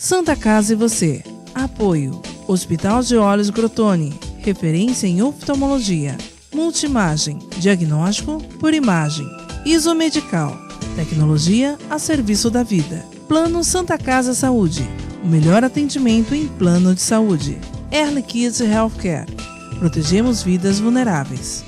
Santa Casa e você. Apoio. Hospital de Olhos Grotoni. Referência em oftalmologia. Multimagem. Diagnóstico por imagem. Isomedical. Tecnologia a serviço da vida. Plano Santa Casa Saúde. O melhor atendimento em plano de saúde. Early Kids Healthcare. Protegemos vidas vulneráveis.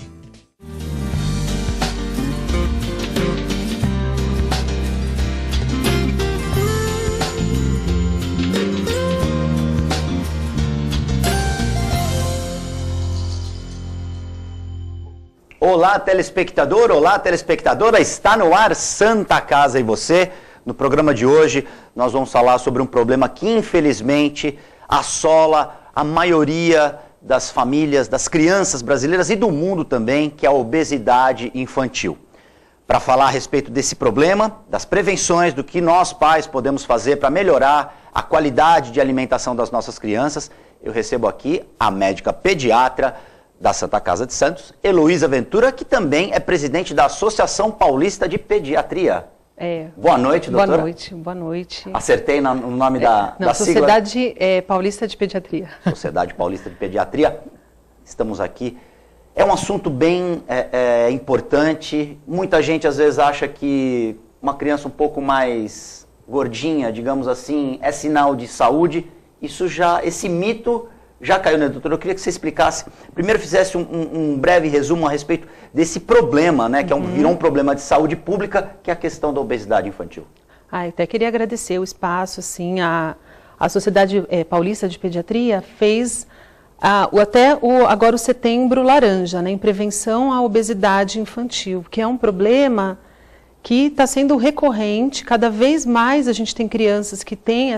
Olá, telespectador, olá, telespectadora, está no ar Santa Casa e você. No programa de hoje, nós vamos falar sobre um problema que, infelizmente, assola a maioria das famílias, das crianças brasileiras e do mundo também, que é a obesidade infantil. Para falar a respeito desse problema, das prevenções, do que nós, pais, podemos fazer para melhorar a qualidade de alimentação das nossas crianças, eu recebo aqui a médica pediatra da Santa Casa de Santos, Heloísa Ventura, que também é presidente da Associação Paulista de Pediatria. Boa noite, doutora. Boa noite. Acertei no nome da sigla? Sociedade Paulista de Pediatria. Sociedade Paulista de Pediatria. Estamos aqui. É um assunto bem importante. Muita gente às vezes acha que uma criança um pouco mais gordinha, digamos assim, é sinal de saúde. Esse mito já caiu, né, doutora? Eu queria que você explicasse, primeiro fizesse um breve resumo a respeito desse problema, né, que virou um problema de saúde pública, que é a questão da obesidade infantil. Até queria agradecer o espaço, assim, a Sociedade Paulista de Pediatria fez agora o Setembro Laranja, né, em prevenção à obesidade infantil, que é um problema que está sendo recorrente, cada vez mais a gente tem crianças que têm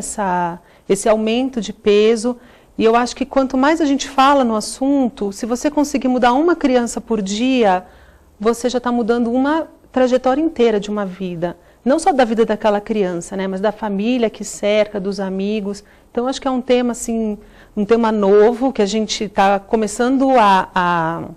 esse aumento de peso. E eu acho que quanto mais a gente fala no assunto, se você conseguir mudar uma criança por dia, você já está mudando uma trajetória inteira de uma vida. Não só da vida daquela criança, né, mas da família que cerca, dos amigos. Então, acho que é um tema, assim, um tema novo, que a gente está começando a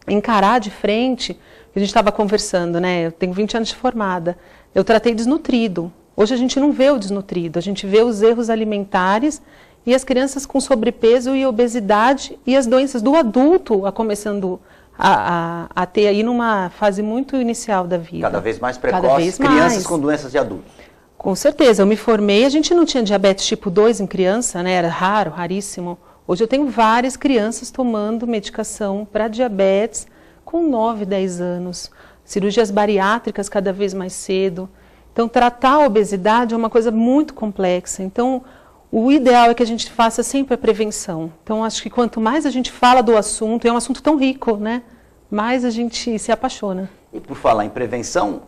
encarar de frente. A gente estava conversando, né, eu tenho 20 anos de formada. Eu tratei desnutrido. Hoje a gente não vê o desnutrido, a gente vê os erros alimentares e as crianças com sobrepeso e obesidade e as doenças do adulto começando a ter aí numa fase muito inicial da vida. Cada vez mais precoce, crianças com doenças de adultos. Com certeza, eu me formei, a gente não tinha diabetes tipo 2 em criança, né? Era raro, raríssimo. Hoje eu tenho várias crianças tomando medicação para diabetes com 9, 10 anos. Cirurgias bariátricas cada vez mais cedo. Então, tratar a obesidade é uma coisa muito complexa. Então, o ideal é que a gente faça sempre a prevenção. Então, acho que quanto mais a gente fala do assunto, é um assunto tão rico, né? Mais a gente se apaixona. E por falar em prevenção,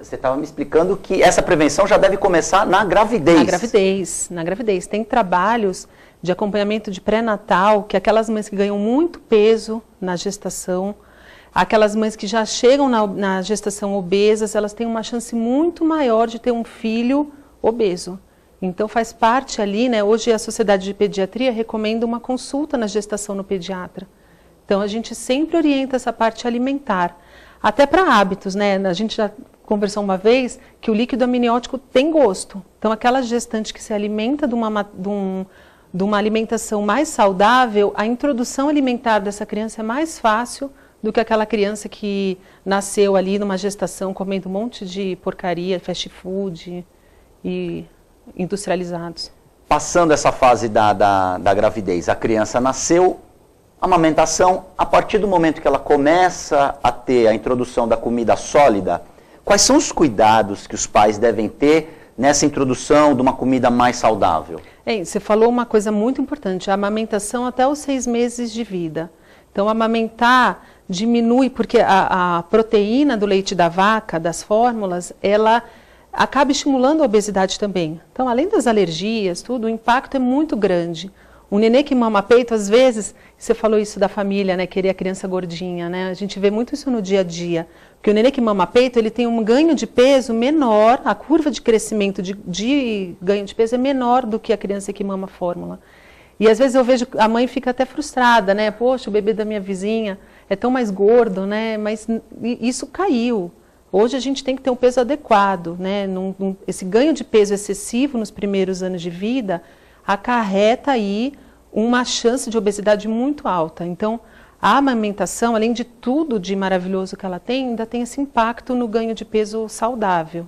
você estava me explicando que essa prevenção já deve começar na gravidez. Na gravidez. Tem trabalhos de acompanhamento de pré-natal, que aquelas mães que ganham muito peso na gestação, aquelas mães que já chegam na gestação obesas, elas têm uma chance muito maior de ter um filho obeso. Então, faz parte ali, né? Hoje a Sociedade de Pediatria recomenda uma consulta na gestação no pediatra. Então, a gente sempre orienta essa parte alimentar. Até para hábitos, né? A gente já conversou uma vez que o líquido amniótico tem gosto. Então, aquela gestante que se alimenta de uma alimentação mais saudável, a introdução alimentar dessa criança é mais fácil do que aquela criança que nasceu ali numa gestação comendo um monte de porcaria, fast food e industrializados. Passando essa fase da gravidez, a criança nasceu, amamentação, a partir do momento que ela começa a ter a introdução da comida sólida, quais são os cuidados que os pais devem ter nessa introdução de uma comida mais saudável? Você falou uma coisa muito importante, a amamentação até os 6 meses de vida. Então, amamentar diminui, porque a proteína do leite da vaca, das fórmulas, ela acaba estimulando a obesidade também. Então, além das alergias, tudo, o impacto é muito grande. O nenê que mama peito, às vezes, você falou isso da família, né, querer a criança gordinha, né? A gente vê muito isso no dia a dia. Porque o nenê que mama peito, ele tem um ganho de peso menor, a curva de crescimento de ganho de peso é menor do que a criança que mama fórmula. E às vezes eu vejo, a mãe fica até frustrada, né? Poxa, o bebê da minha vizinha é tão mais gordo, né? Mas isso caiu. Hoje a gente tem que ter um peso adequado, né? Esse ganho de peso excessivo nos primeiros anos de vida acarreta aí uma chance de obesidade muito alta. Então, a amamentação, além de tudo de maravilhoso que ela tem, ainda tem esse impacto no ganho de peso saudável.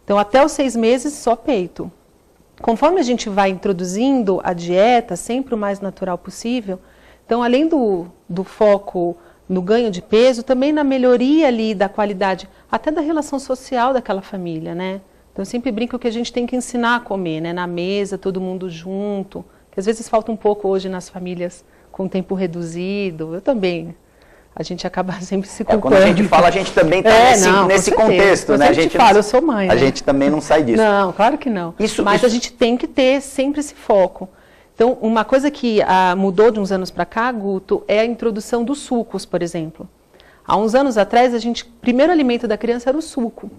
Então, até os 6 meses, só peito. Conforme a gente vai introduzindo a dieta, sempre o mais natural possível, então, além do foco no ganho de peso, também na melhoria ali da qualidade, até da relação social daquela família, né? Então, eu sempre brinco que a gente tem que ensinar a comer, né? Na mesa, todo mundo junto, que às vezes falta um pouco hoje nas famílias com tempo reduzido. Eu também. A gente acaba sempre se culpando. Quando a gente fala, a gente também está nesse contexto, né? A gente fala, eu sou mãe. A gente também não sai disso. Não, claro que não. Mas a gente tem que ter sempre esse foco. Então, uma coisa que mudou de uns anos para cá, Guto, é a introdução dos sucos, por exemplo. Há uns anos atrás, o primeiro alimento da criança era o suco.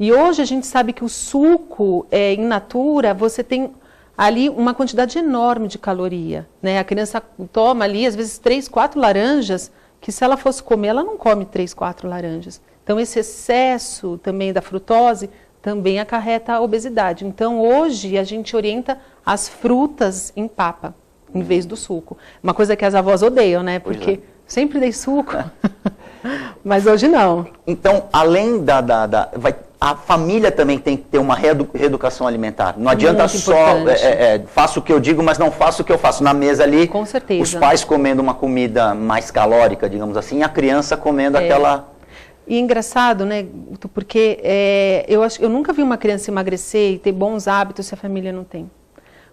E hoje a gente sabe que o suco, in natura, você tem ali uma quantidade enorme de caloria, né? A criança toma ali, às vezes, 3, 4 laranjas, que se ela fosse comer, ela não come 3, 4 laranjas. Então, esse excesso também da frutose também acarreta a obesidade. Então, hoje, a gente orienta as frutas em papa, em vez do suco. Uma coisa que as avós odeiam, né? Porque sempre dei suco, mas hoje não. Então, além a família também tem que ter uma reeducação alimentar. Não adianta só, faço o que eu digo, mas não faço o que eu faço. Na mesa ali, com certeza, os pais comendo uma comida mais calórica, digamos assim, e a criança comendo aquela... E engraçado, né, porque eu nunca vi uma criança emagrecer e ter bons hábitos se a família não tem.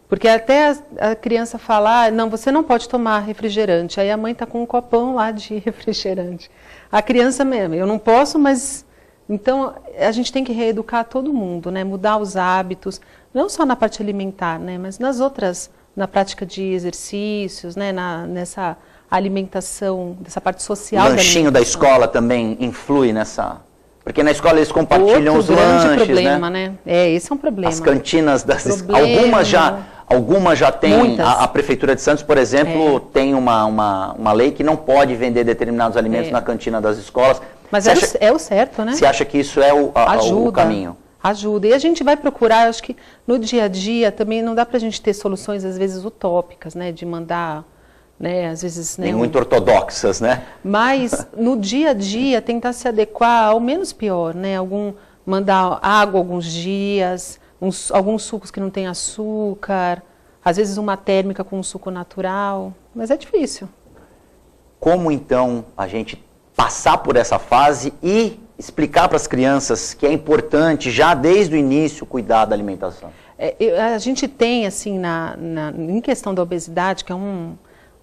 Porque até a criança fala, não, você não pode tomar refrigerante. Aí a mãe está com um copão lá de refrigerante. A criança mesmo, eu não posso, mas... Então, a gente tem que reeducar todo mundo, né? Mudar os hábitos, não só na parte alimentar, né? Mas nas outras, na prática de exercícios, né? Nessa alimentação, dessa parte social. O lanchinho da escola também influi nessa... Porque na escola eles compartilham os lanches, problema, né? Esse é um problema. As cantinas das escolas, algumas já tem, a Prefeitura de Santos, por exemplo, tem uma lei que não pode vender determinados alimentos na cantina das escolas. Mas é o certo, né? Você acha que isso é o caminho? Ajuda. E a gente vai procurar, acho que no dia a dia também não dá para a gente ter soluções, às vezes, utópicas, né? De mandar... Né, às vezes, né, muito ortodoxas, né? Mas no dia a dia tentar se adequar ao menos pior, né? Mandar água alguns dias, alguns sucos que não tem açúcar, às vezes uma térmica com um suco natural, mas é difícil. Como então a gente passar por essa fase e explicar para as crianças que é importante já desde o início cuidar da alimentação? A gente tem assim em questão da obesidade, que é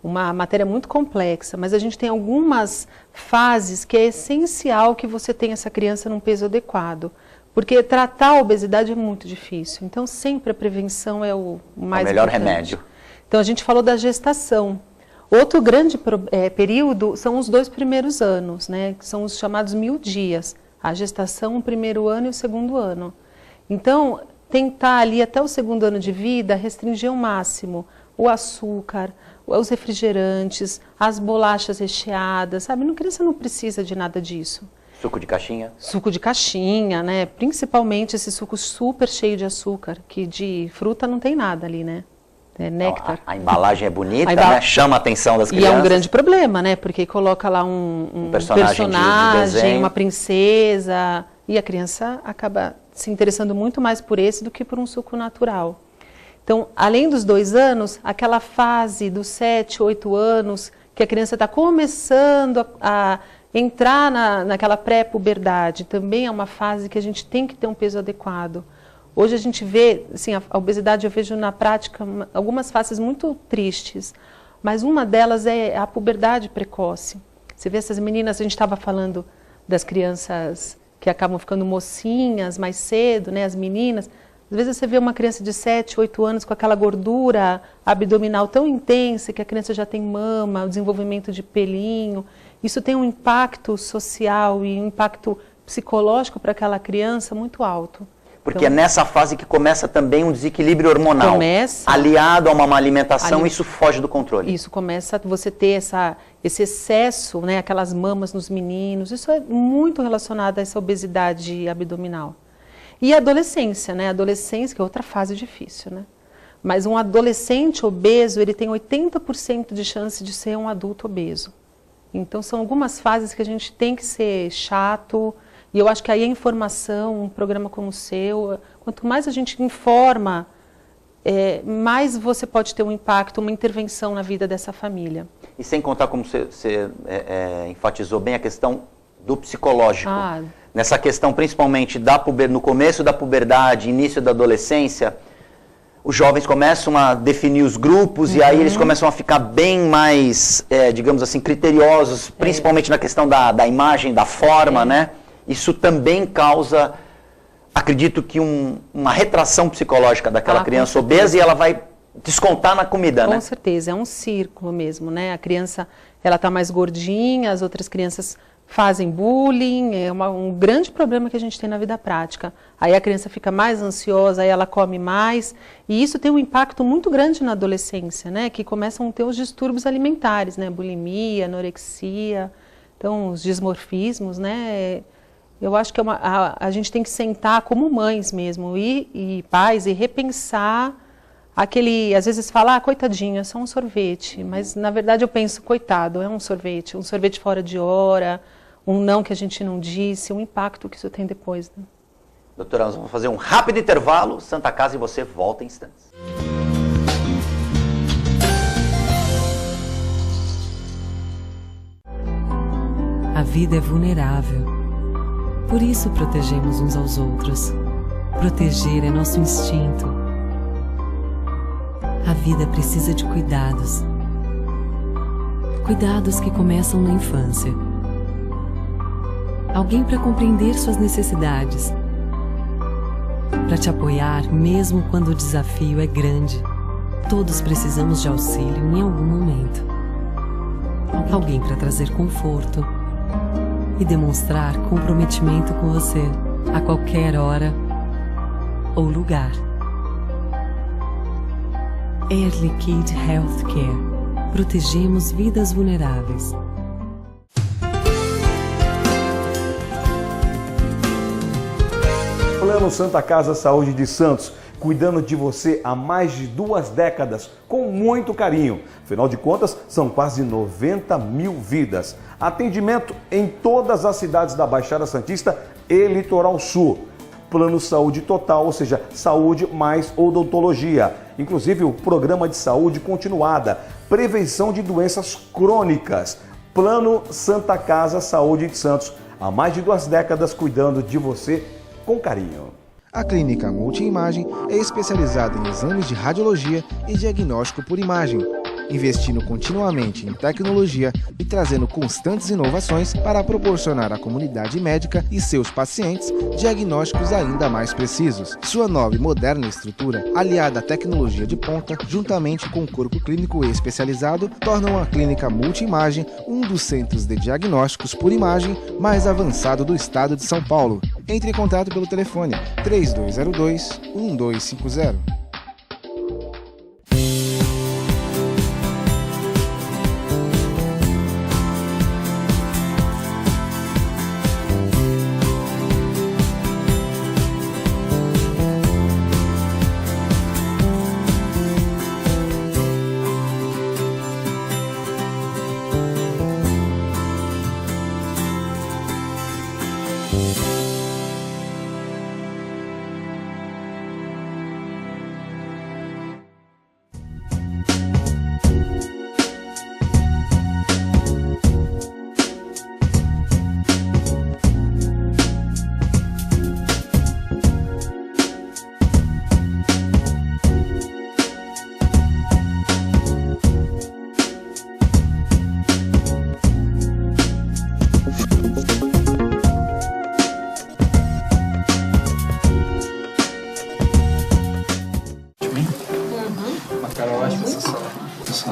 uma matéria muito complexa, mas a gente tem algumas fases que é essencial que você tenha essa criança num peso adequado, porque tratar a obesidade é muito difícil, então sempre a prevenção é o mais importante. O melhor remédio. Então a gente falou da gestação. Outro grande período são os 2 primeiros anos, né, que são os chamados 1000 dias, a gestação, o primeiro ano e o segundo ano. Então, tentar ali até o segundo ano de vida restringir ao máximo o açúcar, os refrigerantes, as bolachas recheadas, sabe? A criança não precisa de nada disso. Suco de caixinha? Suco de caixinha, né? Principalmente esse suco super cheio de açúcar, que de fruta não tem nada ali, né? É néctar. A embalagem é bonita, né? Chama a atenção das crianças. E é um grande problema, né? Porque coloca lá um personagem, uma princesa, e a criança acaba se interessando muito mais por esse do que por um suco natural. Então, além dos 2 anos, aquela fase dos 7, 8 anos, que a criança está começando a entrar naquela pré-puberdade, também é uma fase que a gente tem que ter um peso adequado. Hoje a gente vê, assim, a obesidade eu vejo na prática algumas faces muito tristes, mas uma delas é a puberdade precoce. Você vê essas meninas, a gente estava falando das crianças que acabam ficando mocinhas mais cedo, né, as meninas. Às vezes você vê uma criança de 7, 8 anos com aquela gordura abdominal tão intensa que a criança já tem mama, o desenvolvimento de pelinho. Isso tem um impacto social e um impacto psicológico para aquela criança muito alto. Porque então, é nessa fase que começa também um desequilíbrio hormonal. Aliado a uma má alimentação, isso foge do controle. Isso, começa você ter esse excesso, né, aquelas mamas nos meninos, isso é muito relacionado a essa obesidade abdominal. E a adolescência, né? A adolescência, que é outra fase difícil, né? Mas um adolescente obeso, ele tem 80% de chance de ser um adulto obeso. Então, são algumas fases que a gente tem que ser chato. E eu acho que aí a informação, um programa como o seu, quanto mais a gente informa, mais você pode ter um impacto, uma intervenção na vida dessa família. E sem contar, como você enfatizou bem, a questão do psicológico. Nessa questão, principalmente, no começo da puberdade, início da adolescência, os jovens começam a definir os grupos e aí eles começam a ficar bem mais, digamos assim, criteriosos, principalmente na questão da imagem, da forma, né? Isso também causa, acredito que uma retração psicológica daquela criança obesa e ela vai descontar na comida, né? Com certeza, é um círculo mesmo, né? A criança, ela está mais gordinha, as outras crianças fazem bullying, é um grande problema que a gente tem na vida prática. Aí a criança fica mais ansiosa, aí ela come mais, e isso tem um impacto muito grande na adolescência, né? Que começam a ter os distúrbios alimentares, né? Bulimia, anorexia, então os dismorfismos, né? Eu acho que a gente tem que sentar como mães mesmo, e pais, e repensar às vezes fala, coitadinho, é só um sorvete, mas na verdade eu penso, coitado, é um sorvete fora de hora, um não que a gente não disse, o impacto que isso tem depois. Né? Doutora, nós vamos fazer um rápido intervalo, Santa Casa e você volta em instantes. A vida é vulnerável, por isso protegemos uns aos outros. Proteger é nosso instinto. A vida precisa de cuidados. Cuidados que começam na infância. Alguém para compreender suas necessidades. Para te apoiar mesmo quando o desafio é grande. Todos precisamos de auxílio em algum momento. Alguém para trazer conforto e demonstrar comprometimento com você a qualquer hora ou lugar. Air Liquide Healthcare. Protegemos vidas vulneráveis. Plano Santa Casa Saúde de Santos, cuidando de você há mais de 2 décadas, com muito carinho. Afinal de contas, são quase 90 mil vidas. Atendimento em todas as cidades da Baixada Santista e Litoral Sul. Plano Saúde Total, ou seja, saúde mais odontologia. Inclusive o programa de saúde continuada, prevenção de doenças crônicas. Plano Santa Casa Saúde de Santos, há mais de 2 décadas cuidando de você com carinho. A Clínica Multiimagem é especializada em exames de radiologia e diagnóstico por imagem, investindo continuamente em tecnologia e trazendo constantes inovações para proporcionar à comunidade médica e seus pacientes diagnósticos ainda mais precisos. Sua nova e moderna estrutura, aliada à tecnologia de ponta, juntamente com o corpo clínico especializado, tornam a Clínica Multiimagem um dos centros de diagnósticos por imagem mais avançado do estado de São Paulo. Entre em contato pelo telefone 3202-1250.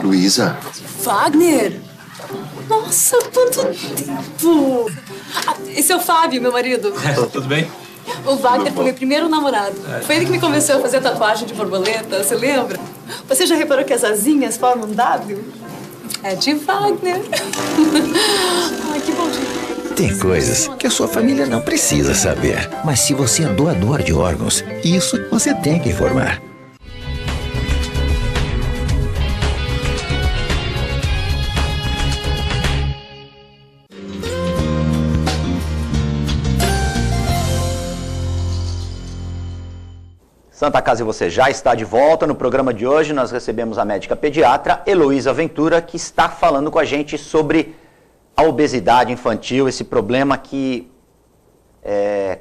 Luísa. Wagner! Nossa, quanto tempo! Esse é o Fábio, meu marido. Tudo bem? O Wagner foi meu primeiro namorado. Foi ele que me convenceu a fazer tatuagem de borboleta, você lembra? Você já reparou que as asinhas formam um W? É de Wagner. Ai, que bom dia. Tem coisas que a sua família não precisa saber. Mas se você é doador de órgãos, isso você tem que informar. Santa Casa e você já está de volta. No programa de hoje nós recebemos a médica pediatra Heloísa Ventura, que está falando com a gente sobre a obesidade infantil, esse problema que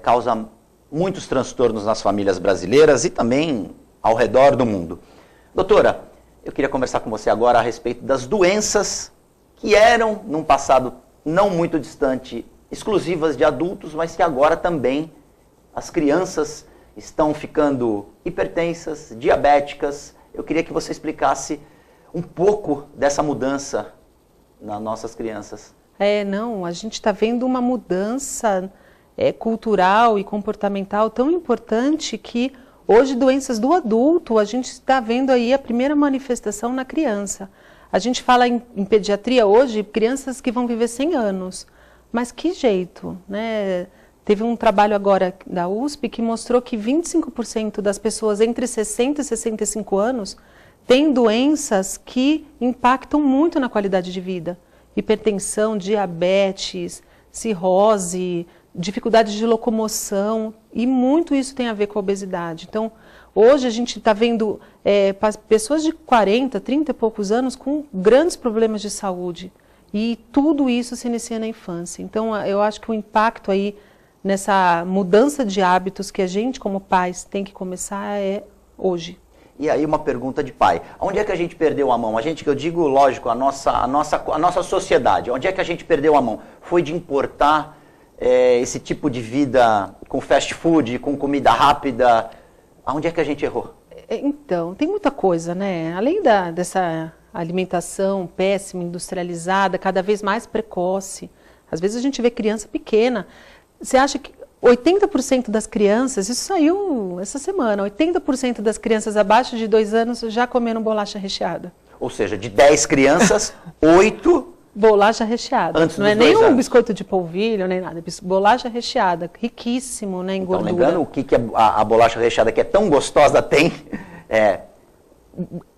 causa muitos transtornos nas famílias brasileiras e também ao redor do mundo. Doutora, eu queria conversar com você agora a respeito das doenças que eram, num passado não muito distante, exclusivas de adultos, mas que agora também as crianças estão ficando hipertensas, diabéticas. Eu queria que você explicasse um pouco dessa mudança nas nossas crianças. A gente está vendo uma mudança cultural e comportamental tão importante que hoje doenças do adulto, a gente está vendo aí a primeira manifestação na criança. A gente fala em pediatria hoje, crianças que vão viver 100 anos. Mas que jeito, né? Teve um trabalho agora da USP que mostrou que 25% das pessoas entre 60 e 65 anos têm doenças que impactam muito na qualidade de vida. Hipertensão, diabetes, cirrose, dificuldade de locomoção, e muito isso tem a ver com a obesidade. Então, hoje a gente está vendo pessoas de 40, 30 e poucos anos com grandes problemas de saúde. E tudo isso se inicia na infância. Então, eu acho que o impacto aí nessa mudança de hábitos que a gente, como pais, tem que começar hoje. E aí uma pergunta de pai. Onde é que a gente perdeu a mão? Que eu digo, lógico, a nossa sociedade. Onde é que a gente perdeu a mão? Foi de importar esse tipo de vida com fast food, com comida rápida? Aonde é que a gente errou? Então, tem muita coisa, né? Além dessa alimentação péssima, industrializada, cada vez mais precoce. Às vezes a gente vê criança pequena. Você acha que 80% das crianças, isso saiu essa semana, 80% das crianças abaixo de 2 anos já comeram bolacha recheada. Ou seja, de 10 crianças, 8... Bolacha recheada. Antes não é nem um biscoito de polvilho, nem nada. Bolacha recheada, riquíssimo, né, em gordura. Então, lembrando o que a bolacha recheada, que é tão gostosa, tem...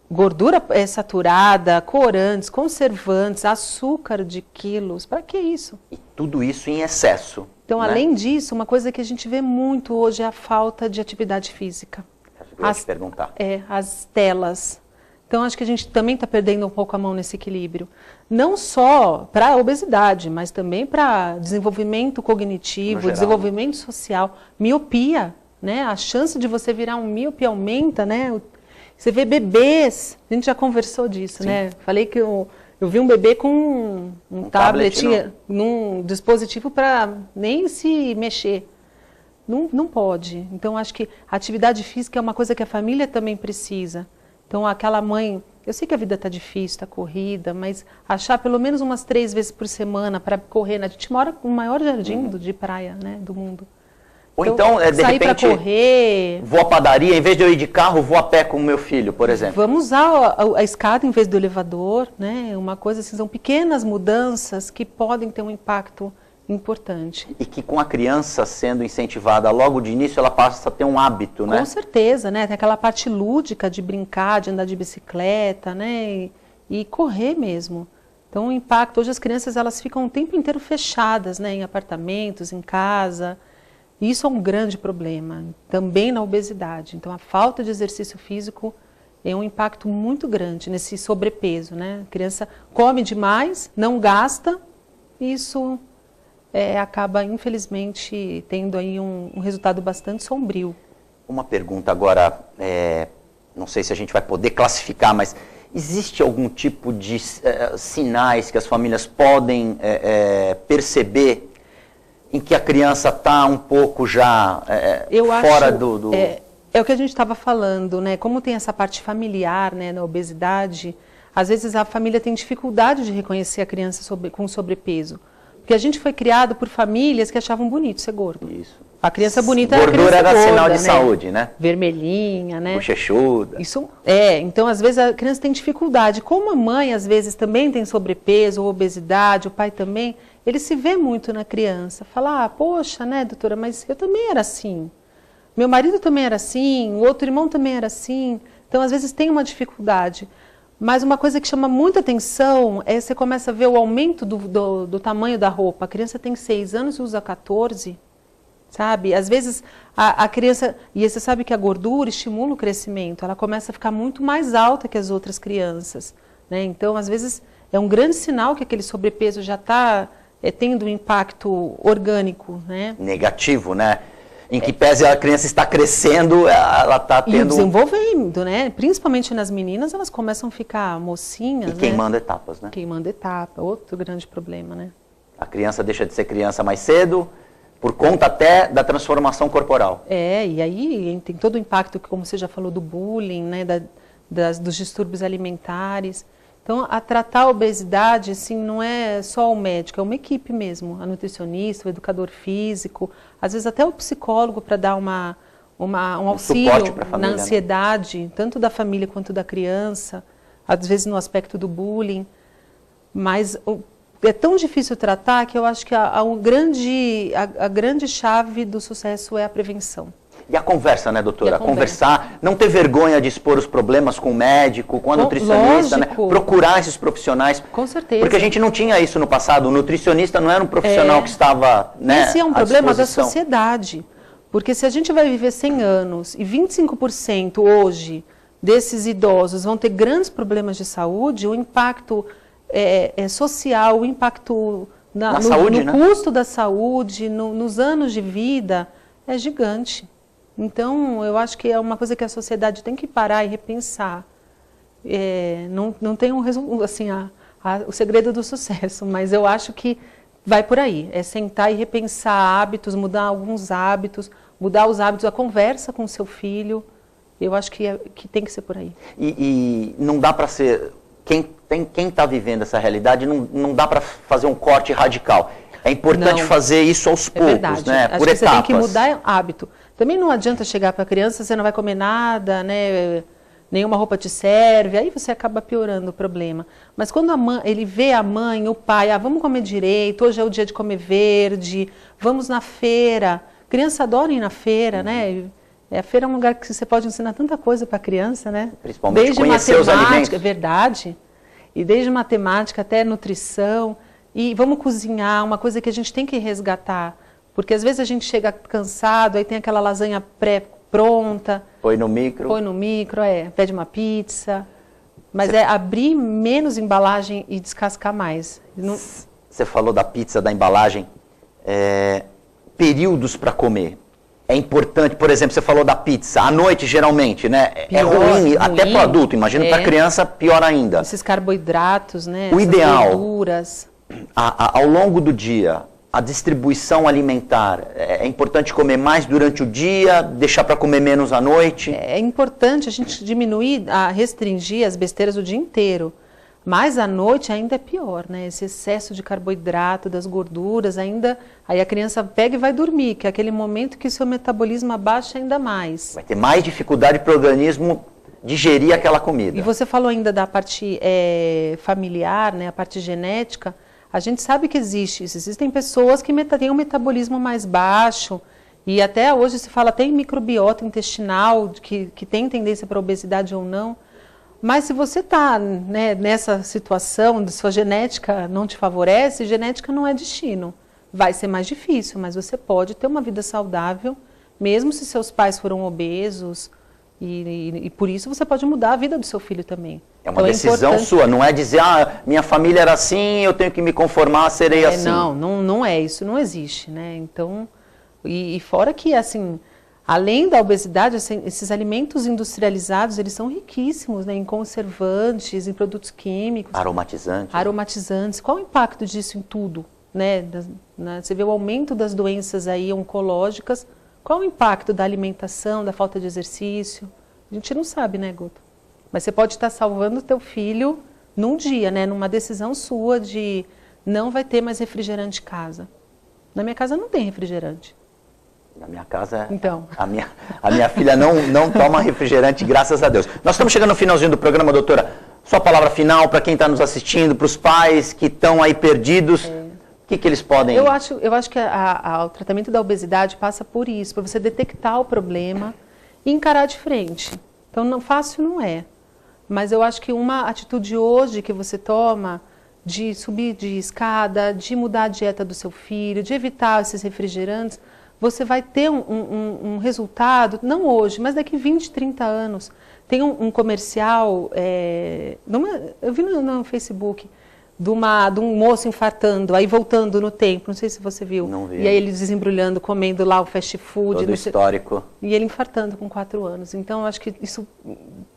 Gordura saturada, corantes, conservantes, açúcar de quilos. Para que isso? E tudo isso em excesso. Então, além disso, uma coisa que a gente vê muito hoje é a falta de atividade física. Eu ia te perguntar. As telas. Então, acho que a gente também está perdendo um pouco a mão nesse equilíbrio. Não só para a obesidade, mas também para desenvolvimento cognitivo, desenvolvimento social, miopia, né? A chance de você virar um míope aumenta, né? Você vê bebês, a gente já conversou disso, sim, né? Falei que eu vi um bebê com um tablet num dispositivo para nem se mexer. Não pode. Então, acho que a atividade física é uma coisa que a família também precisa. Então, aquela mãe, eu sei que a vida está difícil, está corrida, mas achar pelo menos umas 3 vezes por semana para correr. A gente mora no maior jardim de praia, né, do mundo. Ou então, de sair repente, para correr, vou à padaria, em vez de eu ir de carro, vou a pé com o meu filho, por exemplo. Vamos usar a escada em vez do elevador, né? Uma coisa assim, são pequenas mudanças que podem ter um impacto importante. E que com a criança sendo incentivada logo de início, ela passa a ter um hábito, né? Com certeza, né? Tem aquela parte lúdica de brincar, de andar de bicicleta, né? E correr mesmo. Então, o impacto, hoje as crianças elas ficam o tempo inteiro fechadas, né? Em apartamentos, em casa. E isso é um grande problema, também na obesidade. Então, a falta de exercício físico é um impacto muito grande nesse sobrepeso, né? A criança come demais, não gasta, e isso acaba, infelizmente, tendo aí um resultado bastante sombrio. Uma pergunta agora, não sei se a gente vai poder classificar, mas existe algum tipo de sinais que as famílias podem perceber em que a criança está um pouco já fora do... É o que a gente estava falando, né? Como tem essa parte familiar, né, na obesidade, às vezes a família tem dificuldade de reconhecer a criança com sobrepeso. Porque a gente foi criado por famílias que achavam bonito ser gordo. Isso. A criança bonita gordura era a criança era gorda, sinal de né? saúde, né? Vermelhinha, né? Bochechuda. Isso então às vezes a criança tem dificuldade. Como a mãe às vezes também tem sobrepeso ou obesidade, o pai também, ele se vê muito na criança. Fala, poxa, né, doutora, mas eu também era assim. Meu marido também era assim, o outro irmão também era assim. Então às vezes tem uma dificuldade. Mas uma coisa que chama muita atenção é você começa a ver o aumento do tamanho da roupa. A criança tem 6 anos e usa 14, sabe? Às vezes a criança... E você sabe que a gordura estimula o crescimento. Ela começa a ficar muito mais alta que as outras crianças, né? Então, às vezes, é um grande sinal que aquele sobrepeso já está tendo um impacto orgânico, né? Negativo, né? Em que pese a criança está crescendo, ela está tendo... E desenvolvendo, né? Principalmente nas meninas, elas começam a ficar mocinhas, e queimando etapas, né? Queimando etapa, outro grande problema, né? A criança deixa de ser criança mais cedo, por conta até da transformação corporal. E aí tem todo o impacto, como você já falou, do bullying, né? Dos distúrbios alimentares. Então, a tratar a obesidade, assim, não é só o médico, é uma equipe mesmo. A nutricionista, o educador físico, às vezes até o psicólogo para dar um auxílio na ansiedade, né? Tanto da família quanto da criança, às vezes no aspecto do bullying. Mas é tão difícil tratar que eu acho que a grande chave do sucesso é a prevenção. E a conversa, né, doutora? Conversar, não ter vergonha de expor os problemas com o médico, com a nutricionista, né? Procurar esses profissionais. Com certeza. Porque a gente não tinha isso no passado. O nutricionista não era um profissional que estava, né, esse é um problema da sociedade. Porque se a gente vai viver 100 anos e 25% hoje desses idosos vão ter grandes problemas de saúde, o impacto social, o impacto no saúde, né? custo da saúde, nos anos de vida, é gigante. Então, eu acho que é uma coisa que a sociedade tem que parar e repensar. Não tem assim, o segredo do sucesso, mas eu acho que vai por aí. É sentar e repensar hábitos, mudar alguns hábitos, mudar os hábitos, a conversa com o seu filho. Eu acho que tem que ser por aí. E não dá para ser... Quem está vivendo essa realidade, não dá para fazer um corte radical. É importante fazer isso aos poucos, verdade. Né? Acho Por que etapas. Você tem que mudar hábito. Também não adianta chegar para a criança, você não vai comer nada, né? Nenhuma roupa te serve, aí você acaba piorando o problema. Mas quando ele vê a mãe, o pai, vamos comer direito, hoje é o dia de comer verde, vamos na feira. Criança adora ir na feira, né? A feira é um lugar que você pode ensinar tanta coisa para a criança, né? Principalmente desde conhecer os alimentos. É verdade. E desde matemática até nutrição. E vamos cozinhar, uma coisa que a gente tem que resgatar. Porque às vezes a gente chega cansado, aí tem aquela lasanha pré-pronta. Põe no micro. Pede uma pizza. Mas é abrir menos embalagem e descascar mais. Você falou da pizza, da embalagem. Períodos para comer. É importante, por exemplo, você falou da pizza. À noite, geralmente, né? É ruim, até para o adulto. Imagino para a criança, pior ainda. Esses carboidratos, né? O ideal, gorduras. Ao longo do dia, a distribuição alimentar, é importante comer mais durante o dia, deixar para comer menos à noite? É importante a gente diminuir, restringir as besteiras o dia inteiro. Mas à noite ainda é pior, né? Esse excesso de carboidrato, das gorduras, ainda... Aí a criança pega e vai dormir, que é aquele momento que o seu metabolismo abaixa ainda mais. Vai ter mais dificuldade para o organismo digerir aquela comida. E você falou ainda da parte familiar, né? A parte genética. A gente sabe que existem pessoas que têm um metabolismo mais baixo, e até hoje se fala até em microbiota intestinal, que tem tendência para obesidade ou não. Mas se você está, né, nessa situação, de sua genética não te favorece, genética não é destino. Vai ser mais difícil, mas você pode ter uma vida saudável, mesmo se seus pais foram obesos, e por isso você pode mudar a vida do seu filho também. É uma decisão sua, não é dizer, minha família era assim, eu tenho que me conformar, serei assim. Não é, isso não existe, né? Então, e fora que, assim, além da obesidade, esses alimentos industrializados, eles são riquíssimos, né, em conservantes, em produtos químicos. Aromatizantes. Qual o impacto disso em tudo? Né? Você vê o aumento das doenças aí oncológicas. Qual o impacto da alimentação, da falta de exercício? A gente não sabe, né, Guto? Mas você pode estar salvando o teu filho num dia, né, numa decisão sua de não vai ter mais refrigerante em casa. Na minha casa não tem refrigerante. Na minha casa, então. a minha filha não toma refrigerante, graças a Deus. Nós estamos chegando no finalzinho do programa, doutora. Sua palavra final para quem está nos assistindo, para os pais que estão aí perdidos. O que eles podem... Eu acho que o tratamento da obesidade passa por isso, por você detectar o problema e encarar de frente. Então, fácil não é. Mas eu acho que uma atitude hoje que você toma de subir de escada, de mudar a dieta do seu filho, de evitar esses refrigerantes, você vai ter um resultado, não hoje, mas daqui 20, 30 anos. Tem um comercial, eu vi no Facebook, de um moço infartando, aí voltando no tempo, não sei se você viu. Não vi. E aí ele desembrulhando, comendo lá o fast food. Todo histórico. E ele infartando com 4 anos. Então, eu acho que isso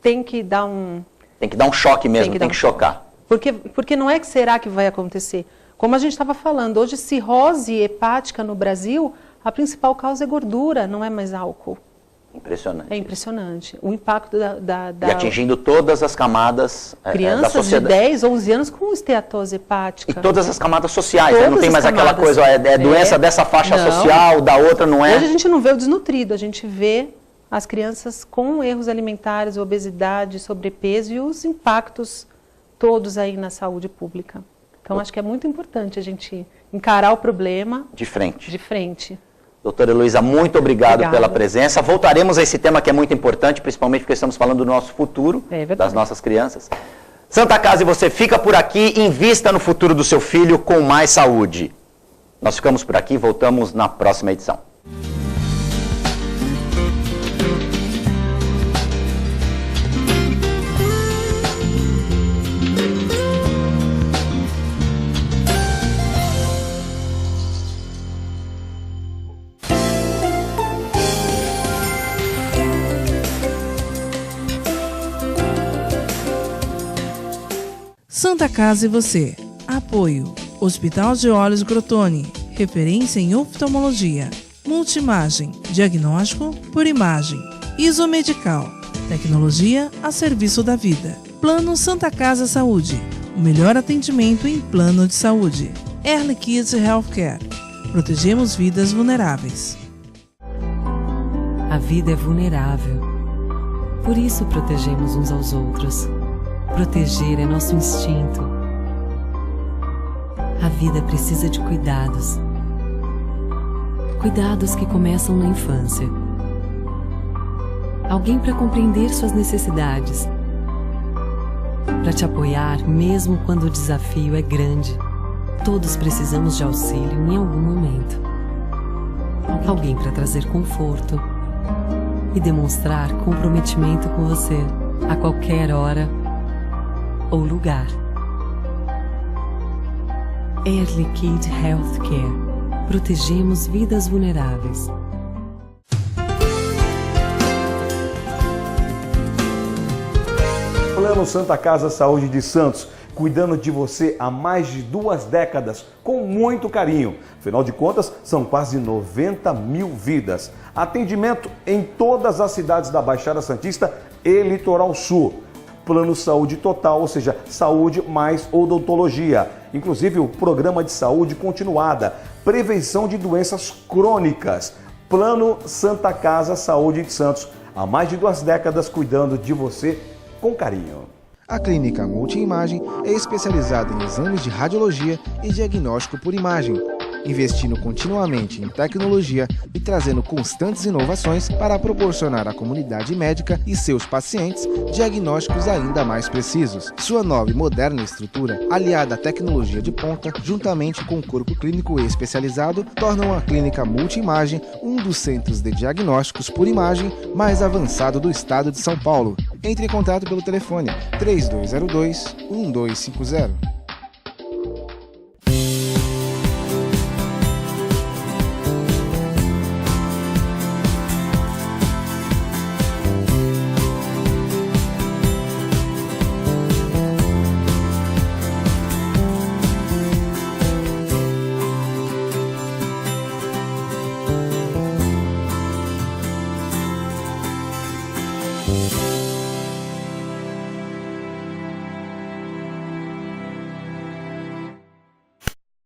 tem que dar um... Tem que dar um choque mesmo, tem que chocar. Porque não é que será que vai acontecer. Como a gente estava falando, hoje cirrose hepática no Brasil, a principal causa é gordura, não é mais álcool. Impressionante. É impressionante. O impacto E atingindo todas as camadas crianças da sociedade. De 10, 11 anos com esteatose hepática. E todas as camadas sociais, não tem mais aquela coisa, é doença dessa faixa social, da outra não é. Hoje a gente não vê o desnutrido, a gente vê as crianças com erros alimentares, obesidade, sobrepeso e os impactos todos aí na saúde pública. Então acho que é muito importante a gente encarar o problema de frente. De frente. Doutora Heloísa, muito obrigado pela presença. Voltaremos a esse tema que é muito importante, principalmente porque estamos falando do nosso futuro, das nossas crianças. Santa Casa e você fica por aqui, invista no futuro do seu filho com mais saúde. Nós ficamos por aqui, voltamos na próxima edição. Santa Casa e você. Apoio. Hospital de Olhos Crotone. Referência em oftalmologia. Multimagem. Diagnóstico por imagem. Isomedical. Tecnologia a serviço da vida. Plano Santa Casa Saúde. O melhor atendimento em plano de saúde. Early Kids Healthcare. Protegemos vidas vulneráveis. A vida é vulnerável. Por isso protegemos uns aos outros. Proteger é nosso instinto. A vida precisa de cuidados. Cuidados que começam na infância. Alguém para compreender suas necessidades. Para te apoiar mesmo quando o desafio é grande. Todos precisamos de auxílio em algum momento. Alguém para trazer conforto e demonstrar comprometimento com você a qualquer hora ou lugar. Early Kid Healthcare. Protegemos vidas vulneráveis. Plano Santa Casa Saúde de Santos, cuidando de você há mais de 2 décadas, com muito carinho. Afinal de contas, são quase 90 mil vidas. Atendimento em todas as cidades da Baixada Santista e Litoral Sul. Plano Saúde Total, ou seja, saúde mais odontologia. Inclusive o programa de saúde continuada, prevenção de doenças crônicas. Plano Santa Casa Saúde de Santos, há mais de 2 décadas cuidando de você com carinho. A Clínica Multimagem é especializada em exames de radiologia e diagnóstico por imagem, investindo continuamente em tecnologia e trazendo constantes inovações para proporcionar à comunidade médica e seus pacientes diagnósticos ainda mais precisos. Sua nova e moderna estrutura, aliada à tecnologia de ponta, juntamente com o corpo clínico especializado, tornam a Clínica Multimagem um dos centros de diagnósticos por imagem mais avançado do estado de São Paulo. Entre em contato pelo telefone 3202-1250.